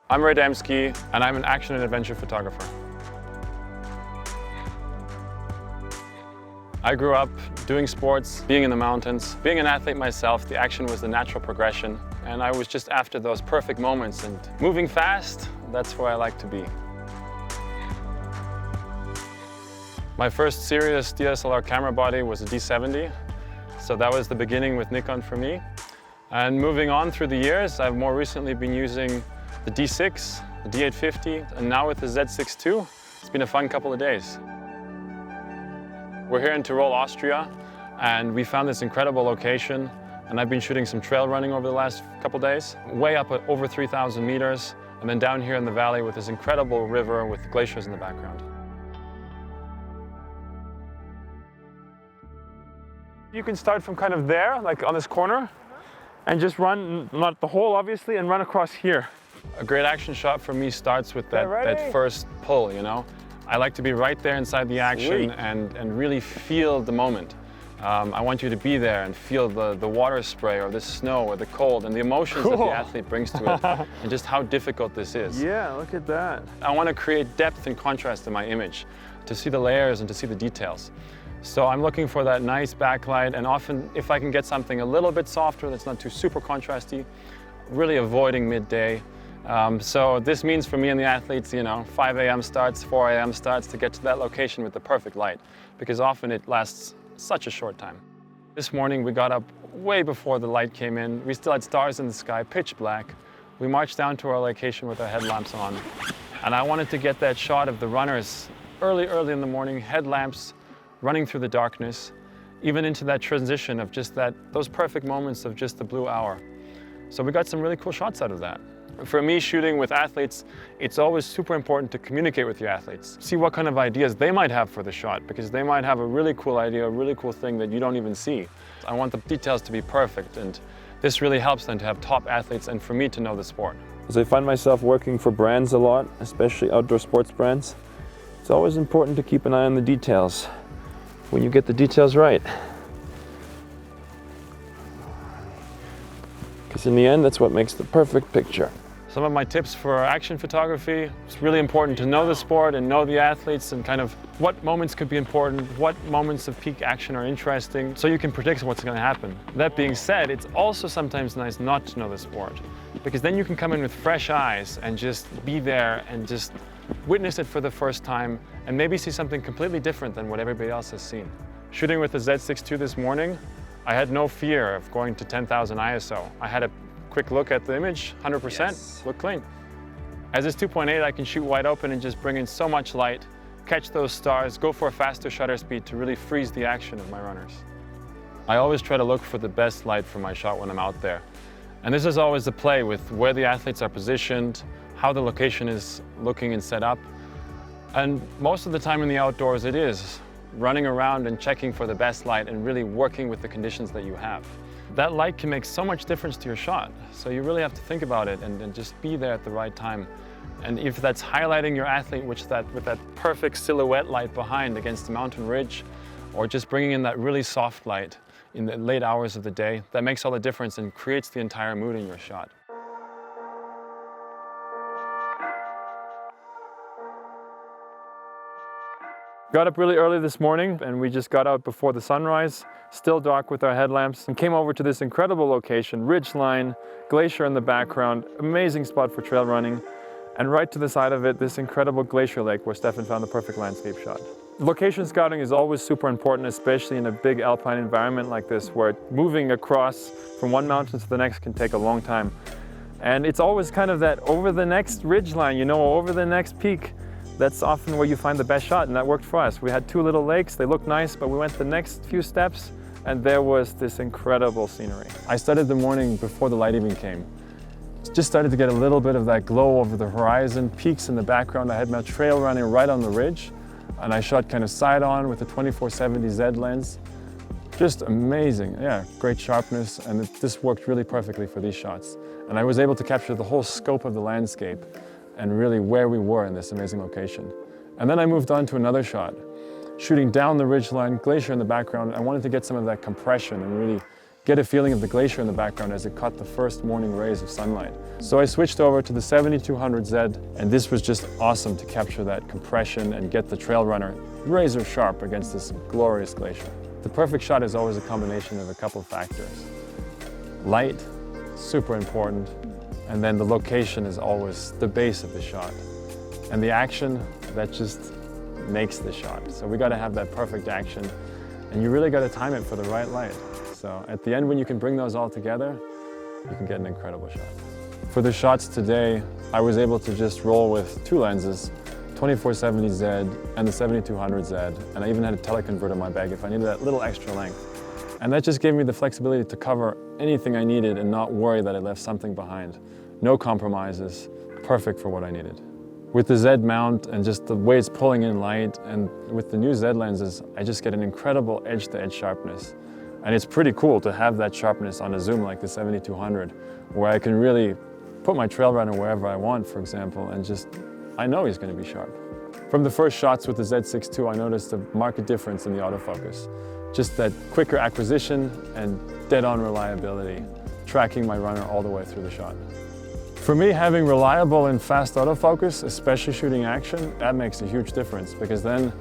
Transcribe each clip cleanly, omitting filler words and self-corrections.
I'm Ray Demski, and I'm an action and adventure photographer. I grew up doing sports, being in the mountains. Being an athlete myself, the action was the natural progression, and I was just after those perfect moments, and moving fast, that's where I like to be. My first serious DSLR camera body was a D70, so that was the beginning with Nikon for me. And moving on through the years, I've more recently been using the D6, the D850, and now with the Z6 II. It's been a fun couple of days. We're here in Tyrol, Austria, and we found this incredible location, and I've been shooting some trail running over the last couple days, way up at over 3,000 meters, and then down here in the valley with this incredible river with glaciers in the background. You can start from kind of there, like on this corner, and just run, not the whole obviously, and run across here. A great action shot for me starts with that first pull, you know? I like to be right there inside the action and really feel the moment. I want you to be there and feel the water spray or the snow or the cold and the emotions that the athlete brings to it and just how difficult this is. Yeah, look at that. I want to create depth and contrast in my image, to see the layers and to see the details. So I'm looking for that nice backlight, and often if I can get something a little bit softer that's not too super contrasty, really avoiding midday. So this means for me and the athletes, you know, 5 a.m. starts, 4 a.m. starts to get to that location with the perfect light, because often it lasts such a short time. This morning we got up way before the light came in. We still had stars in the sky, pitch black. We marched down to our location with our headlamps on, and I wanted to get that shot of the runners early in the morning, headlamps running through the darkness, even into that transition of just those perfect moments of just the blue hour. So we got some really cool shots out of that. For me, shooting with athletes, it's always super important to communicate with your athletes. See what kind of ideas they might have for the shot, because they might have a really cool idea, a really cool thing that you don't even see. I want the details to be perfect, and this really helps them to have top athletes and for me to know the sport. As I find myself working for brands a lot, especially outdoor sports brands, it's always important to keep an eye on the details. When you get the details right. Because in the end, that's what makes the perfect picture. Some of my tips for action photography, it's really important to know the sport and know the athletes and kind of what moments could be important, what moments of peak action are interesting, so you can predict what's going to happen. That being said, it's also sometimes nice not to know the sport, because then you can come in with fresh eyes and just be there and just witness it for the first time and maybe see something completely different than what everybody else has seen. Shooting with the Z6 II this morning, I had no fear of going to 10,000 ISO. I had a quick look at the image, 100%, look clean. As it's 2.8, I can shoot wide open and just bring in so much light, catch those stars, go for a faster shutter speed to really freeze the action of my runners. I always try to look for the best light for my shot when I'm out there. And this is always the play with where the athletes are positioned, how the location is looking and set up. And most of the time in the outdoors, it is running around and checking for the best light and really working with the conditions that you have. That light can make so much difference to your shot. So you really have to think about it and just be there at the right time. And if that's highlighting your athlete with that perfect silhouette light behind against the mountain ridge, or just bringing in that really soft light in the late hours of the day, that makes all the difference and creates the entire mood in your shot. Got up really early this morning and we just got out before the sunrise, still dark with our headlamps, and came over to this incredible location, ridge line, glacier in the background, amazing spot for trail running, and right to the side of it, this incredible glacier lake where Stefan found the perfect landscape shot. Location scouting is always super important, especially in a big alpine environment like this, where moving across from one mountain to the next can take a long time. And it's always kind of that over the next ridge line, you know, over the next peak. That's often where you find the best shot, and that worked for us. We had two little lakes, they looked nice, but we went the next few steps and there was this incredible scenery. I started the morning before the light even came. Just started to get a little bit of that glow over the horizon, peaks in the background. I had my trail running right on the ridge, and I shot kind of side on with the 24-70 Z lens. Just amazing, yeah, great sharpness, and this worked really perfectly for these shots. And I was able to capture the whole scope of the landscape and really where we were in this amazing location. And then I moved on to another shot, shooting down the ridgeline, glacier in the background. I wanted to get some of that compression and really get a feeling of the glacier in the background as it caught the first morning rays of sunlight. So I switched over to the 7200 Z, and this was just awesome to capture that compression and get the trail runner razor sharp against this glorious glacier. The perfect shot is always a combination of a couple of factors. Light, super important, and then the location is always the base of the shot. And the action, that just makes the shot. So we gotta have that perfect action, and you really gotta time it for the right light. So at the end, when you can bring those all together, you can get an incredible shot. For the shots today, I was able to just roll with two lenses, 24-70 Z and the 7200 Z, and I even had a teleconverter in my bag if I needed that little extra length. And that just gave me the flexibility to cover anything I needed and not worry that I left something behind. No compromises, perfect for what I needed. With the Z mount and just the way it's pulling in light, and with the new Z lenses, I just get an incredible edge-to-edge sharpness. And it's pretty cool to have that sharpness on a zoom like the 7200, where I can really put my trail runner wherever I want, for example, and just, I know he's going to be sharp. From the first shots with the Z6 II, I noticed a marked difference in the autofocus. Just that quicker acquisition and dead-on reliability, tracking my runner all the way through the shot. For me, having reliable and fast autofocus, especially shooting action, that makes a huge difference, because then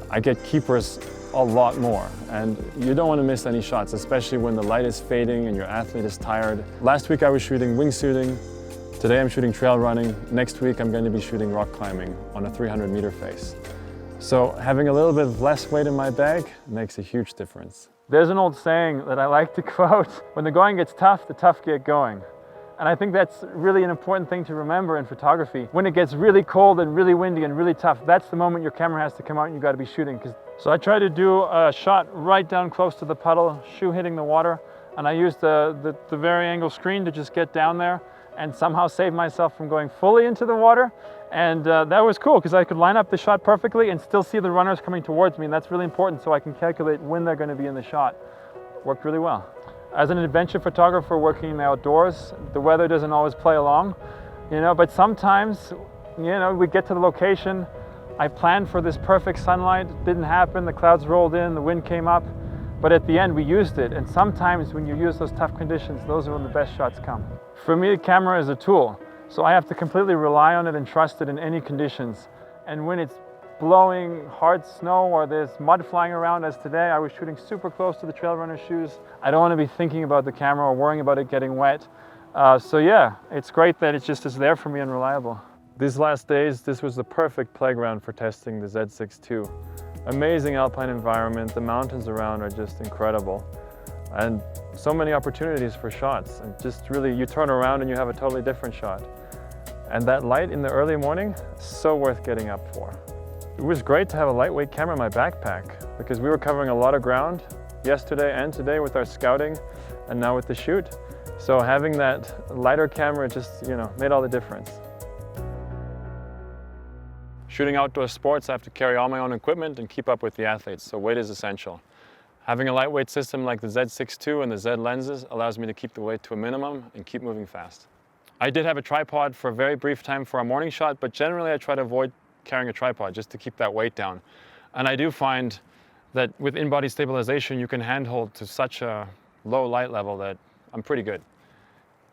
I get keepers a lot more, and you don't want to miss any shots, especially when the light is fading and your athlete is tired. Last week I was shooting wingsuiting, today I'm shooting trail running, next week I'm going to be shooting rock climbing on a 300-meter face. So having a little bit of less weight in my bag makes a huge difference. There's an old saying that I like to quote, when the going gets tough, the tough get going. And I think that's really an important thing to remember in photography. When it gets really cold and really windy and really tough, that's the moment your camera has to come out and you got to be shooting. So I try to do a shot right down close to the puddle, shoe hitting the water, and I use the vari-angle screen to just get down there and somehow save myself from going fully into the water. And that was cool because I could line up the shot perfectly and still see the runners coming towards me, and that's really important so I can calculate when they're going to be in the shot. Worked really well. As an adventure photographer working in the outdoors, the weather doesn't always play along, but sometimes, we get to the location, I planned for this perfect sunlight, it didn't happen, the clouds rolled in, the wind came up, but at the end we used it, and sometimes when you use those tough conditions, those are when the best shots come. For me, the camera is a tool, so I have to completely rely on it and trust it in any conditions. And when it's blowing hard snow or there's mud flying around, as today, I was shooting super close to the trail runner's shoes. I don't want to be thinking about the camera or worrying about it getting wet. So yeah, it's great that it just is there for me and reliable. These last days, this was the perfect playground for testing the Z6 II. Amazing alpine environment, the mountains around are just incredible. And so many opportunities for shots. And just really, you turn around and you have a totally different shot. And that light in the early morning, so worth getting up for. It was great to have a lightweight camera in my backpack because we were covering a lot of ground yesterday and today with our scouting and now with the shoot. So having that lighter camera just, made all the difference. Shooting outdoor sports, I have to carry all my own equipment and keep up with the athletes, so weight is essential. Having a lightweight system like the Z6 II and the Z lenses allows me to keep the weight to a minimum and keep moving fast. I did have a tripod for a very brief time for our morning shot, but generally I try to avoid carrying a tripod just to keep that weight down. And I do find that with in-body stabilization, you can handhold to such a low light level that I'm pretty good.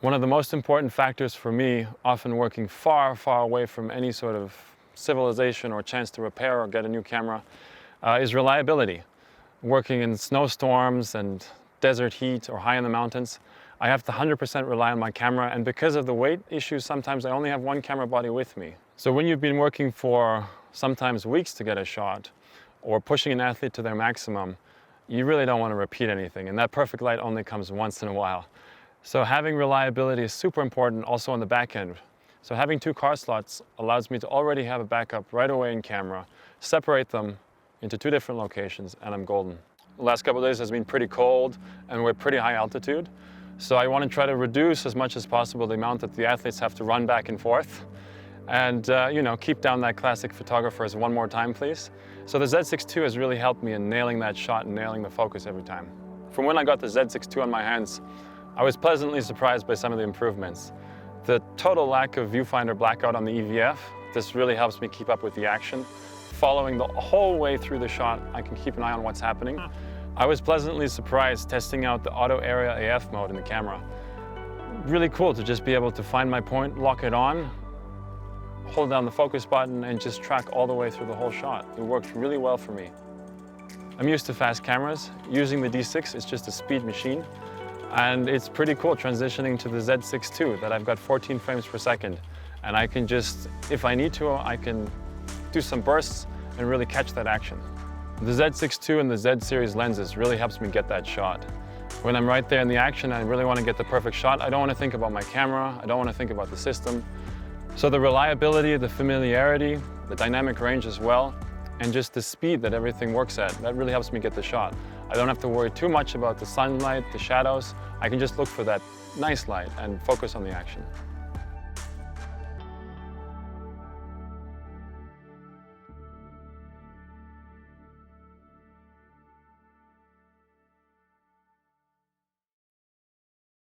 One of the most important factors for me, often working far, far away from any sort of civilization or chance to repair or get a new camera, is reliability. Working in snowstorms and desert heat or high in the mountains, I have to 100% rely on my camera, and because of the weight issues, sometimes I only have one camera body with me. So when you've been working for sometimes weeks to get a shot, or pushing an athlete to their maximum, you really don't want to repeat anything, and that perfect light only comes once in a while. So having reliability is super important also on the back end. So having 2 car slots allows me to already have a backup right away in camera, separate them into 2 different locations, and I'm golden. The last couple of days has been pretty cold and we're pretty high altitude. So I want to try to reduce as much as possible the amount that the athletes have to run back and forth. And keep down that classic photographer's one more time, please. So the Z6 II has really helped me in nailing that shot and nailing the focus every time. From when I got the Z6 II on my hands, I was pleasantly surprised by some of the improvements. The total lack of viewfinder blackout on the EVF, this really helps me keep up with the action. Following the whole way through the shot, I can keep an eye on what's happening. I was pleasantly surprised testing out the auto area AF mode in the camera. Really cool to just be able to find my point, lock it on, hold down the focus button and just track all the way through the whole shot. It worked really well for me. I'm used to fast cameras. Using the D6 is just a speed machine. And it's pretty cool transitioning to the Z6 II that I've got 14 frames per second. And I can just, if I need to, I can do some bursts and really catch that action. The Z6 II and the Z series lenses really helps me get that shot. When I'm right there in the action, I really want to get the perfect shot. I don't want to think about my camera. I don't want to think about the system. So the reliability, the familiarity, the dynamic range as well, and just the speed that everything works at, that really helps me get the shot. I don't have to worry too much about the sunlight, the shadows. I can just look for that nice light and focus on the action.